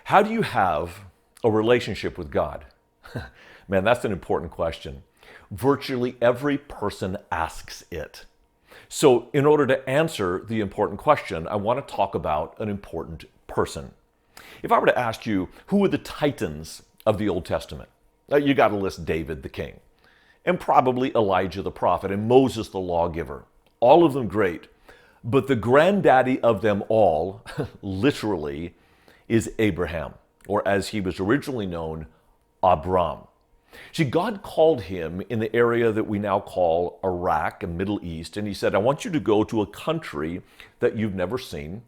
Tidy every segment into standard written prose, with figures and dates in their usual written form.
How do you have a relationship with God? Man, that's an important question. Virtually every person asks it. So, in order to answer the important question, I want to talk about an important person. If I were to ask you, who are the titans of the Old Testament? You got to list David the king, and probably Elijah the prophet, and Moses the lawgiver. All of them great. But the granddaddy of them all, literally, is Abraham, or as he was originally known, Abram. See, God called him in the area that we now call Iraq and Middle East, and he said, I want you to go to a country that you've never seen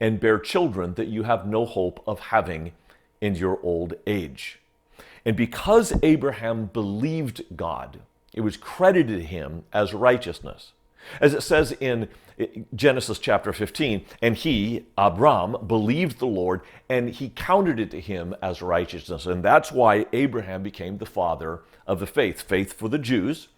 and bear children that you have no hope of having in your old age. And because Abraham believed God, it was credited him as righteousness. As it says in Genesis chapter 15, and he, Abram, believed the Lord, and he counted it to him as righteousness. And that's why Abraham became the father of the faith. Faith for the Jews.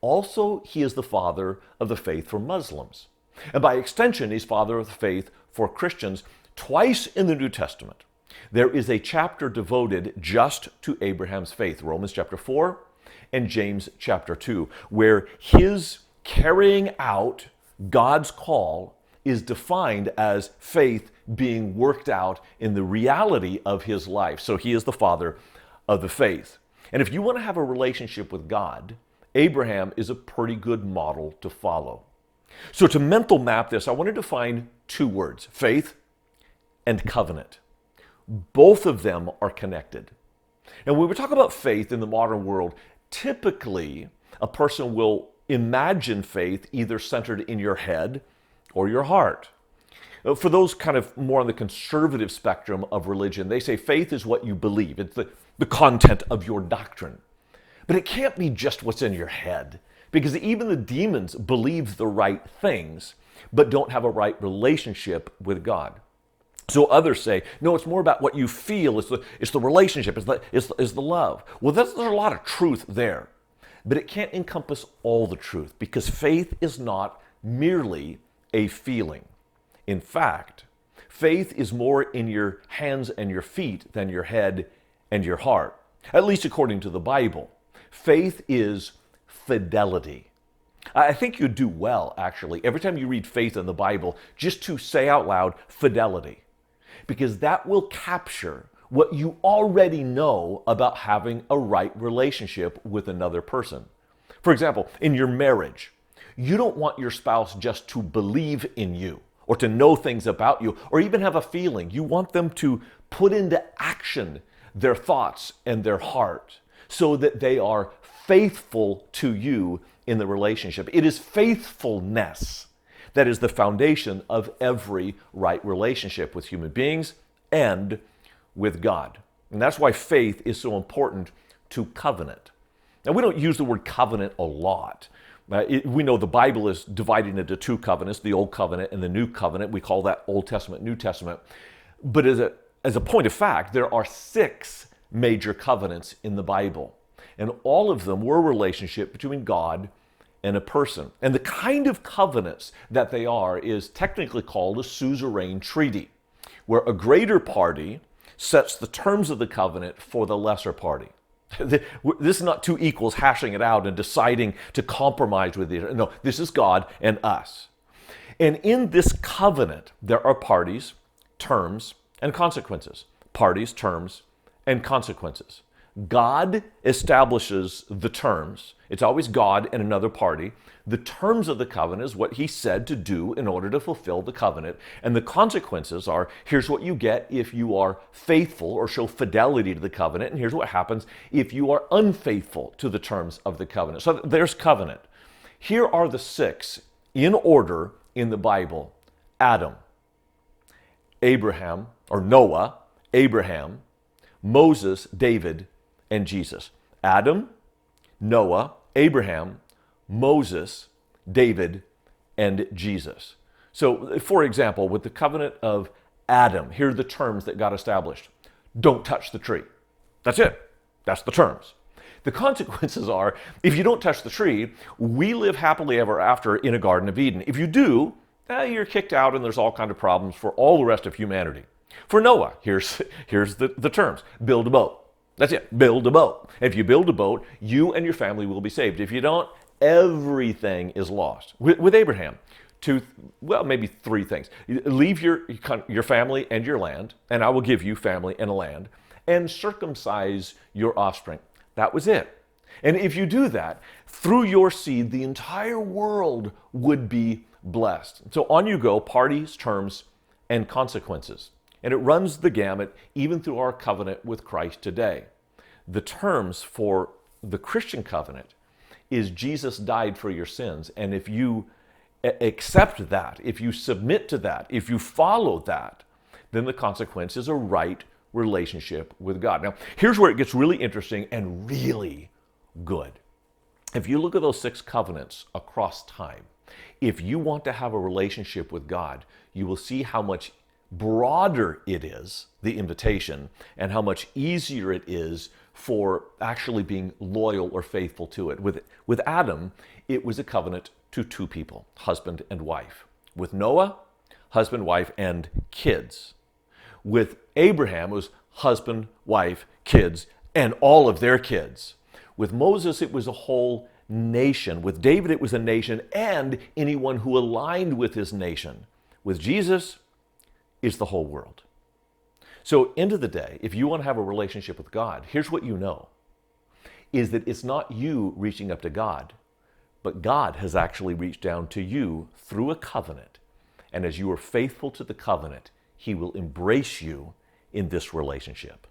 Also, he is the father of the faith for Muslims. And by extension, he's father of the faith for Christians. Twice in the New Testament, there is a chapter devoted just to Abraham's faith. Romans chapter 4 and James chapter 2, where his carrying out God's call is defined as faith being worked out in the reality of his life. So he is the father of the faith. And if you want to have a relationship with God, Abraham is a pretty good model to follow. So to mental map this, I want to define two words, faith and covenant. Both of them are connected. And when we talk about faith in the modern world, typically a person will imagine faith either centered in your head or your heart. For those kind of more on the conservative spectrum of religion, they say faith is what you believe. It's the content of your doctrine. But it can't be just what's in your head, because even the demons believe the right things, but don't have a right relationship with God. So others say, no, it's more about what you feel. It's the relationship. It's the love. Well, there's a lot of truth there. But it can't encompass all the truth, because faith is not merely a feeling. In fact, faith is more in your hands and your feet than your head and your heart, at least according to the Bible. Faith is fidelity. I think you do well, actually, every time you read faith in the Bible, just to say out loud, fidelity, because that will capture what you already know about having a right relationship with another person. For example, in your marriage, you don't want your spouse just to believe in you or to know things about you or even have a feeling. You want them to put into action their thoughts and their heart so that they are faithful to you in the relationship. It is faithfulness that is the foundation of every right relationship with human beings and with God. And that's why faith is so important to covenant. Now, we don't use the word covenant a lot. We know the Bible is divided into two covenants, the Old Covenant and the New Covenant. We call that Old Testament, New Testament. But as a point of fact, there are 6 major covenants in the Bible. And all of them were a relationship between God and a person. And the kind of covenants that they are is technically called a suzerain treaty, where a greater party sets the terms of the covenant for the lesser party. This is not two equals hashing it out and deciding to compromise with each other. No, this is God and us. And in this covenant, there are parties, terms, and consequences. Parties, terms, and consequences. God establishes the terms. It's always God and another party. The terms of the covenant is what he said to do in order to fulfill the covenant. And the consequences are, here's what you get if you are faithful or show fidelity to the covenant, and here's what happens if you are unfaithful to the terms of the covenant. So there's covenant. Here are the 6 in order in the Bible. Adam, Abraham, or Noah, Abraham, Moses, David, and Jesus. Adam, Noah, Abraham, Moses, David, and Jesus. So, for example, with the covenant of Adam, here are the terms that God established. Don't touch the tree. That's it. That's the terms. The consequences are, if you don't touch the tree, we live happily ever after in a Garden of Eden. If you do, you're kicked out and there's all kinds of problems for all the rest of humanity. For Noah, here's the terms. Build a boat. That's it. Build a boat. If you build a boat, you and your family will be saved. If you don't, everything is lost. With Abraham, maybe three things. Leave your family and your land, and I will give you family and a land, and circumcise your offspring. That was it. And if you do that, through your seed, the entire world would be blessed. So on you go, parties, terms, and consequences. And it runs the gamut even through our covenant with Christ today. The terms for the Christian covenant is Jesus died for your sins. And if you accept that, if you submit to that, if you follow that, then the consequence is a right relationship with God. Now, here's where it gets really interesting and really good. If you look at those 6 covenants across time, if you want to have a relationship with God, you will see how much broader it is, the invitation, and how much easier it is for actually being loyal or faithful to it. With Adam, it was a covenant to 2 people, husband and wife. With Noah, husband, wife, and kids. With Abraham, it was husband, wife, kids, and all of their kids. With Moses, it was a whole nation. With David, it was a nation and anyone who aligned with his nation. With Jesus, it's the whole world. So, end of the day, if you want to have a relationship with God, here's what you know, is that it's not you reaching up to God, but God has actually reached down to you through a covenant. And as you are faithful to the covenant, He will embrace you in this relationship.